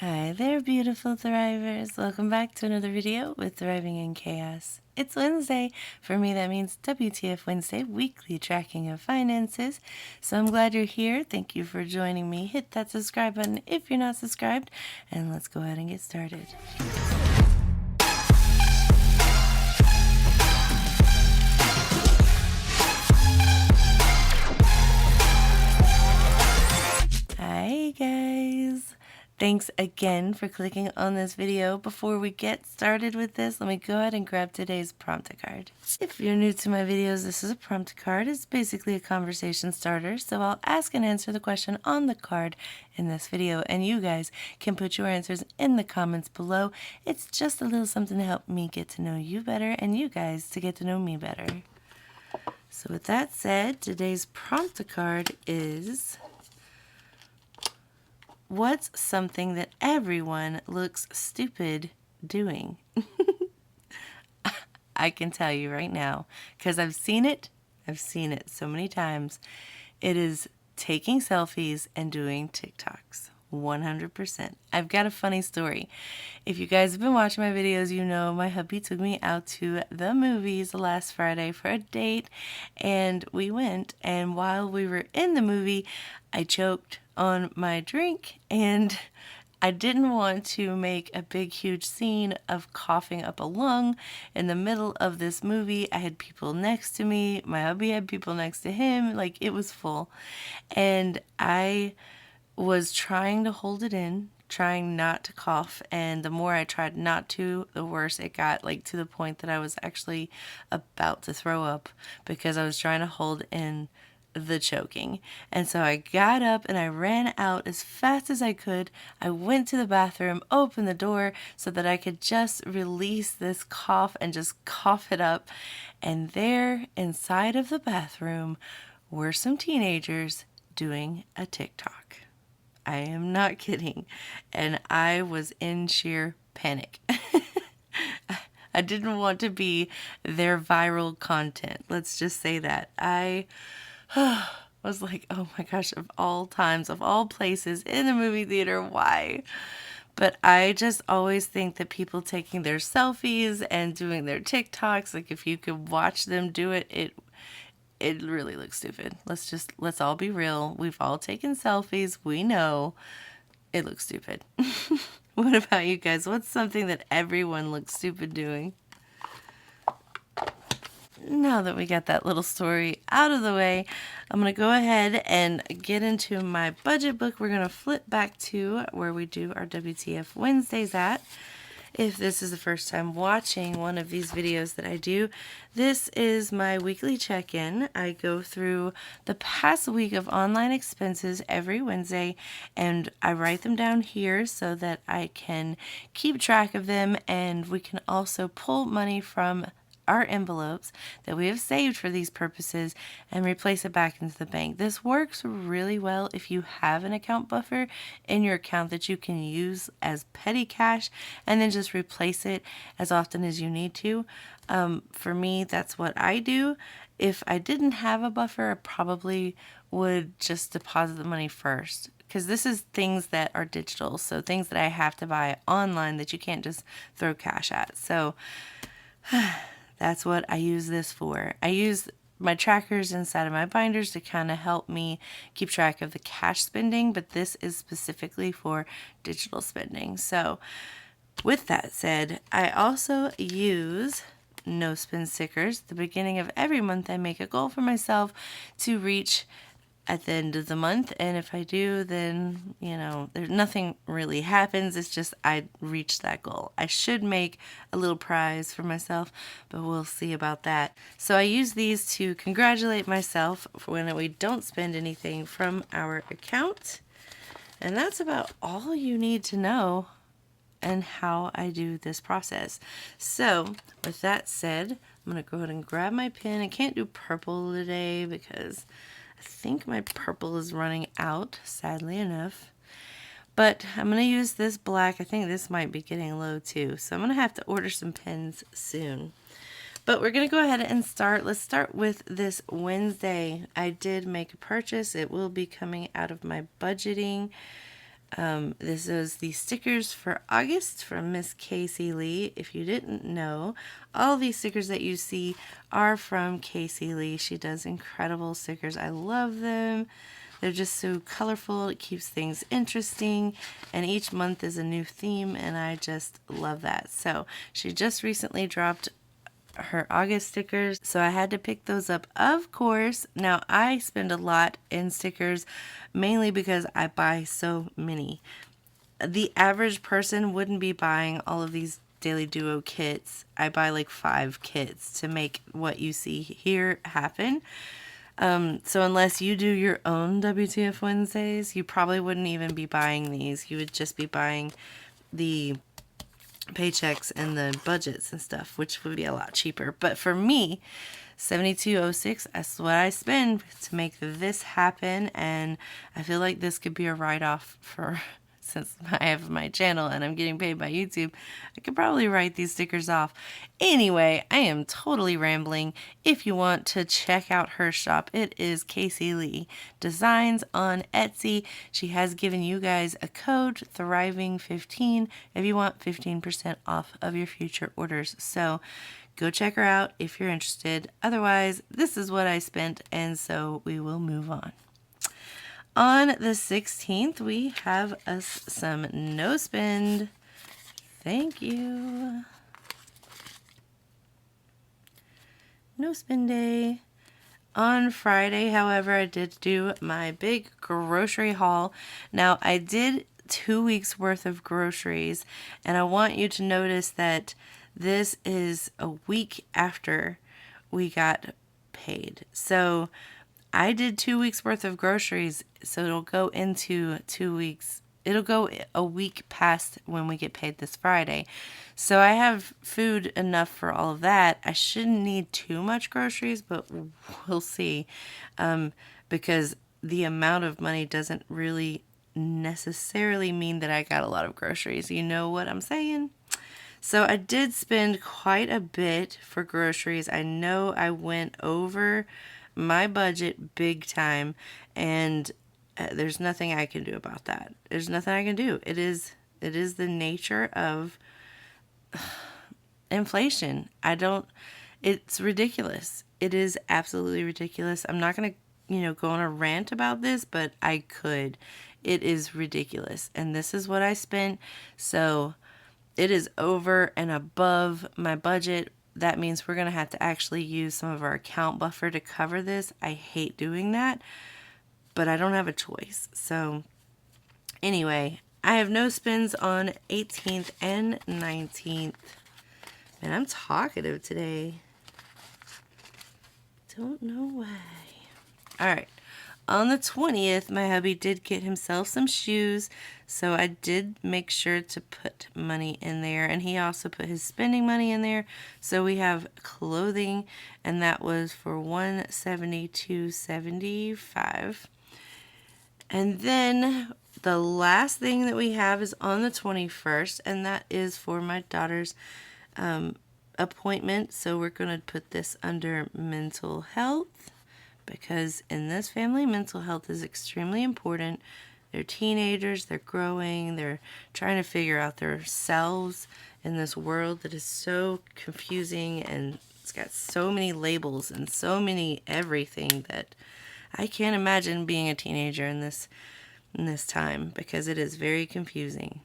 Hi there, beautiful thrivers. Welcome back to another video with Thriving in Chaos. It's Wednesday. For me, that means WTF Wednesday, weekly tracking of finances. So I'm glad you're here. Thank you for joining me. Hit that subscribe button if you're not subscribed, and let's go ahead and get started. Hi guys. Thanks again for clicking on this video. Before we get started with this, let me go ahead and grab today's prompt card. If you're new to my videos, this is a prompt card. It's basically a conversation starter, so I'll ask and answer the question on the card in this video, and you guys can put your answers in the comments below. It's just a little something to help me get to know you better and you guys to get to know me better. So with that said, today's prompt card is: what's something that everyone looks stupid doing? I can tell you right now, because I've seen it so many times. It is taking selfies and doing TikToks. 100%. I've got a funny story. If you guys have been watching my videos, you know my hubby took me out to the movies last Friday for a date, and we went, and while we were in the movie, I choked on my drink, and I didn't want to make a big huge scene of coughing up a lung in the middle of this movie. I had people next to me, my hubby had people next to him, like it was full, and I was trying to hold it in, trying not to cough, and the more I tried not to, the worse it got, like to the point that I was actually about to throw up because I was trying to hold in the choking. And so I got up and I ran out as fast as I could. I went to the bathroom, opened the door so that I could just release this cough and just cough it up. And there inside of the bathroom were some teenagers doing a TikTok. I am not kidding. And I was in sheer panic. I didn't want to be their viral content. Let's just say that. I was like, oh my gosh, of all times, of all places, in the movie theater, why? But I just always think that people taking their selfies and doing their TikToks, like if you could watch them do it, it really looks stupid. Let's all be real. We've all taken selfies. We know it looks stupid. What about you guys? What's something that everyone looks stupid doing? Now that we got that little story out of the way, I'm going to go ahead and get into my budget book. We're going to flip back to where we do our WTF Wednesdays at. If this is the first time watching one of these videos that I do, this is my weekly check-in. I go through the past week of online expenses every Wednesday, and I write them down here so that I can keep track of them, and we can also pull money from our envelopes that we have saved for these purposes and replace it back into the bank. This works really well if you have an account buffer in your account that you can use as petty cash and then just replace it as often as you need to. For me, that's what I do. If I didn't have a buffer, I probably would just deposit the money first, because this is things that are digital, so things that I have to buy online that you can't just throw cash at. So that's what I use this for. I use my trackers inside of my binders to kind of help me keep track of the cash spending, but this is specifically for digital spending. So with that said, I also use no spend stickers. The beginning of every month, I make a goal for myself to reach at the end of the month, and if I do, then there's nothing really happens. It's just I reached that goal. I should make a little prize for myself, but we'll see about that. So I use these to congratulate myself for when we don't spend anything from our account, and that's about all you need to know and how I do this process. So with that said, I'm gonna go ahead and grab my pen. I can't do purple today because I think my purple is running out, sadly enough. But I'm going to use this black. I think this might be getting low too, so I'm going to have to order some pens soon. But we're going to go ahead and start. Let's start with this Wednesday. I did make a purchase. It will be coming out of my budgeting This is the stickers for August from Miss Casey Lee. If you didn't know, all these stickers that you see are from Casey Lee. She does incredible stickers. I love them. They're just so colorful. It keeps things interesting, and each month is a new theme, and I just love that. So she just recently dropped her August stickers, so I had to pick those up, of course. Now, I spend a lot in stickers, mainly because I buy so many. The average person wouldn't be buying all of these Daily Duo kits. I buy like 5 kits to make what you see here happen. So unless you do your own WTF Wednesdays, you probably wouldn't even be buying these. You would just be buying the paychecks and the budgets and stuff, which would be a lot cheaper. But for me, $72.06, that's what I spend to make this happen, and I feel like this could be a write-off for, since I have my channel and I'm getting paid by YouTube, I could probably write these stickers off. Anyway, I am totally rambling. If you want to check out her shop, it is Casey Lee Designs on Etsy. She has given you guys a code, Thriving15, if you want 15% off of your future orders. So go check her out if you're interested. Otherwise, this is what I spent, and so we will move on. On the 16th, we have us some no spend. Thank you. No spend day. On Friday, however, I did do my big grocery haul. Now, I did 2 weeks worth of groceries, and I want you to notice that this is a week after we got paid. So I did 2 weeks worth of groceries, so it'll go into 2 weeks. It'll go a week past when we get paid this Friday. So I have food enough for all of that. I shouldn't need too much groceries, but we'll see. Because the amount of money doesn't really necessarily mean that I got a lot of groceries. You know what I'm saying? So I did spend quite a bit for groceries. I know I went over my budget big time, and there's nothing I can do about that. There's nothing I can do. It is the nature of inflation. It's ridiculous. It is absolutely ridiculous. I'm not going to, go on a rant about this, but I could. It is ridiculous. And this is what I spent. So it is over and above my budget. That means we're going to have to actually use some of our account buffer to cover this. I hate doing that, but I don't have a choice. So anyway, I have no spends on 18th and 19th. Man, I'm talkative today. Don't know why. All right. On the 20th, my hubby did get himself some shoes, so I did make sure to put money in there, and he also put his spending money in there. So we have clothing, and that was for $172.75. And then the last thing that we have is on the 21st, and that is for my daughter's appointment. So we're going to put this under mental health, because in this family, mental health is extremely important. They're teenagers, they're growing, they're trying to figure out themselves in this world that is so confusing, and it's got so many labels and so many everything that I can't imagine being a teenager in this time, because it is very confusing.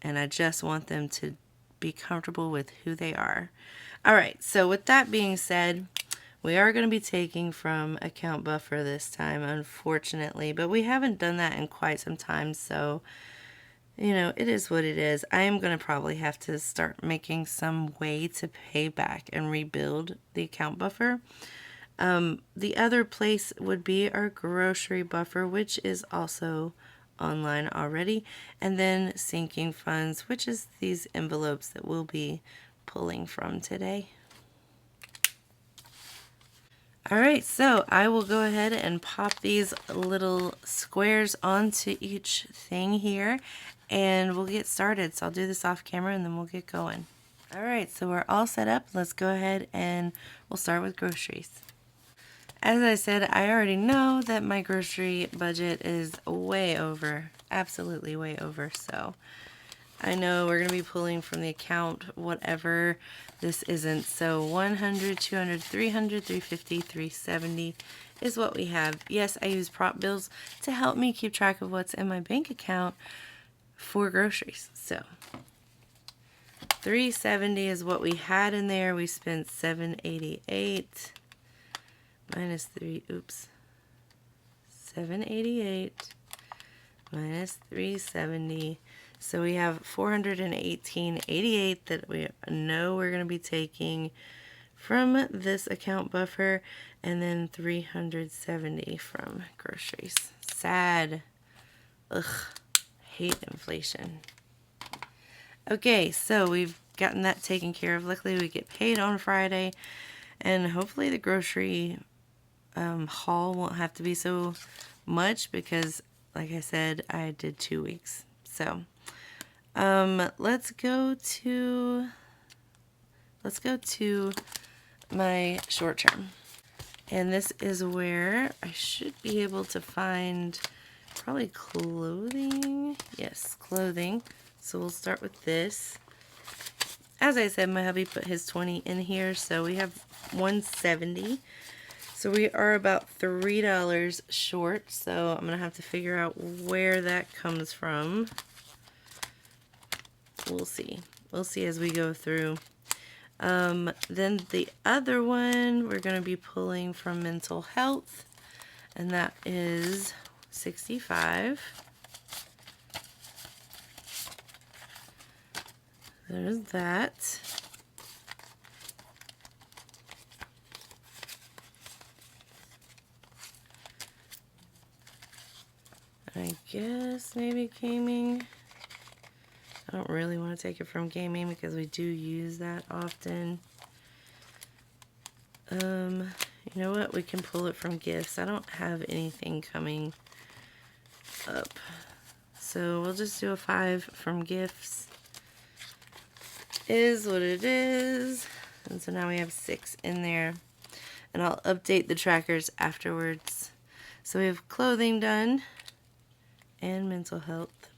And I just want them to be comfortable with who they are. All right, so with that being said, we are going to be taking from account buffer this time, unfortunately, but we haven't done that in quite some time, so, it is what it is. I am going to probably have to start making some way to pay back and rebuild the account buffer. The other place would be our grocery buffer, which is also online already, and then sinking funds, which is these envelopes that we'll be pulling from today. All right, so I will go ahead and pop these little squares onto each thing here, and we'll get started. So I'll do this off camera, and then we'll get going. All right, so we're all set up. Let's go ahead and we'll start with groceries. As I said, I already know that my grocery budget is way over, absolutely way over, so I know we're going to be pulling from the account whatever this isn't. So 100, 200, 300, 350, 370 is what we have. Yes, I use prop bills to help me keep track of what's in my bank account for groceries. So 370 is what we had in there. We spent 788 minus 788 minus 370. So we have 418.88 that we know we're going to be taking from this account buffer, and then 370 from groceries. Sad. Ugh, hate inflation. Okay, so we've gotten that taken care of. Luckily, we get paid on Friday, and hopefully the grocery haul won't have to be so much because, like I said, I did 2 weeks. So let's go to my short term, and this is where I should be able to find probably clothing. Yes, clothing. So we'll start with this. As I said, my hubby put his 20 in here, so we have 170. So we are about $3 short, so I'm going to have to figure out where that comes from. We'll see. We'll see as we go through. Then the other one, we're going to be pulling from mental health, and that is 65. There's that. I guess maybe gaming. I don't really want to take it from gaming because we do use that often. You know what? We can pull it from gifts. I don't have anything coming up. So we'll just do a 5 from gifts. Is what it is. And so now we have 6 in there. And I'll update the trackers afterwards. So we have clothing done and mental health.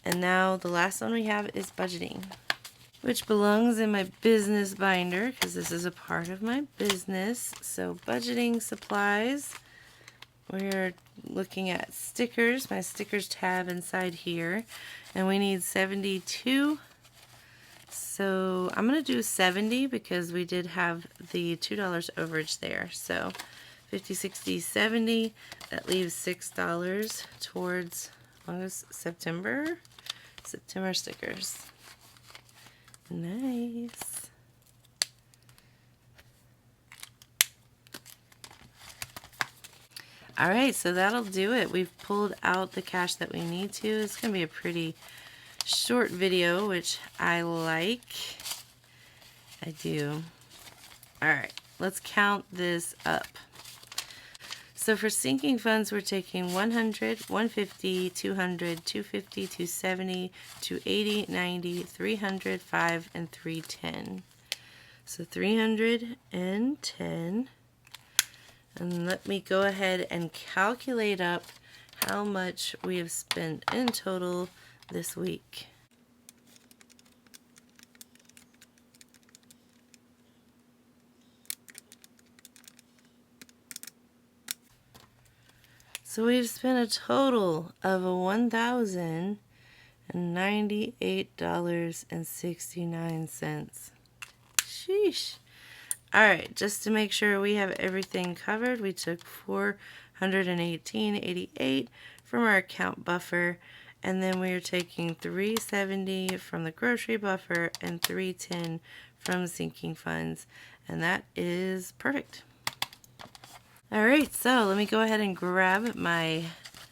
And now the last one we have is budgeting, which belongs in my business binder because this is a part of my business. So budgeting supplies, we're looking at stickers, my stickers tab inside here, and we need 72. So I'm going to do 70 because we did have the $2 overage there. So 50, 60, 70, that leaves $6 towards August, September stickers. Nice. Alright, so that'll do it. We've pulled out the cash that we need to. It's going to be a pretty short video, which I like. I do. Alright, let's count this up. So for sinking funds, we're taking 100, 150, 200, 250, 270, 280, 90, 300, 5, and 310. So 310. And let me go ahead and calculate up how much we have spent in total this week. So we've spent a total of $1,098.69. Sheesh. Alright, just to make sure we have everything covered, we took $418.88 from our account buffer, and then we are taking $370 from the grocery buffer and $310 from sinking funds, and that is perfect. Alright, so let me go ahead and grab my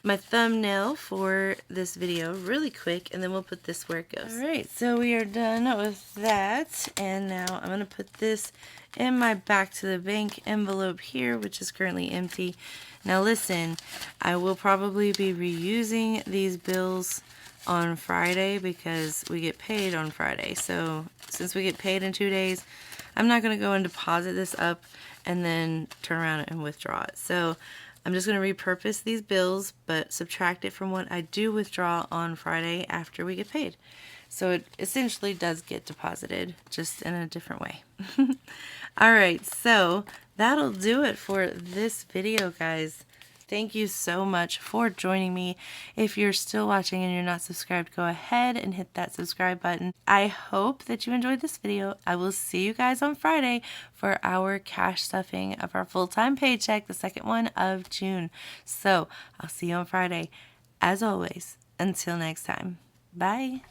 thumbnail for this video really quick, and then we'll put this where it goes. Alright, so we are done with that, and now I'm going to put this in my back to the bank envelope here, which is currently empty. Now listen, I will probably be reusing these bills on Friday because we get paid on Friday. So since we get paid in 2 days, I'm not going to go and deposit this up and then turn around and withdraw it. So I'm just going to repurpose these bills, but subtract it from what I do withdraw on Friday after we get paid. So it essentially does get deposited, just in a different way. All right, so that'll do it for this video, guys. Thank you so much for joining me. If you're still watching and you're not subscribed, go ahead and hit that subscribe button. I hope that you enjoyed this video. I will see you guys on Friday for our cash stuffing of our full-time paycheck, the second one of June. So I'll see you on Friday. As always, until next time, bye.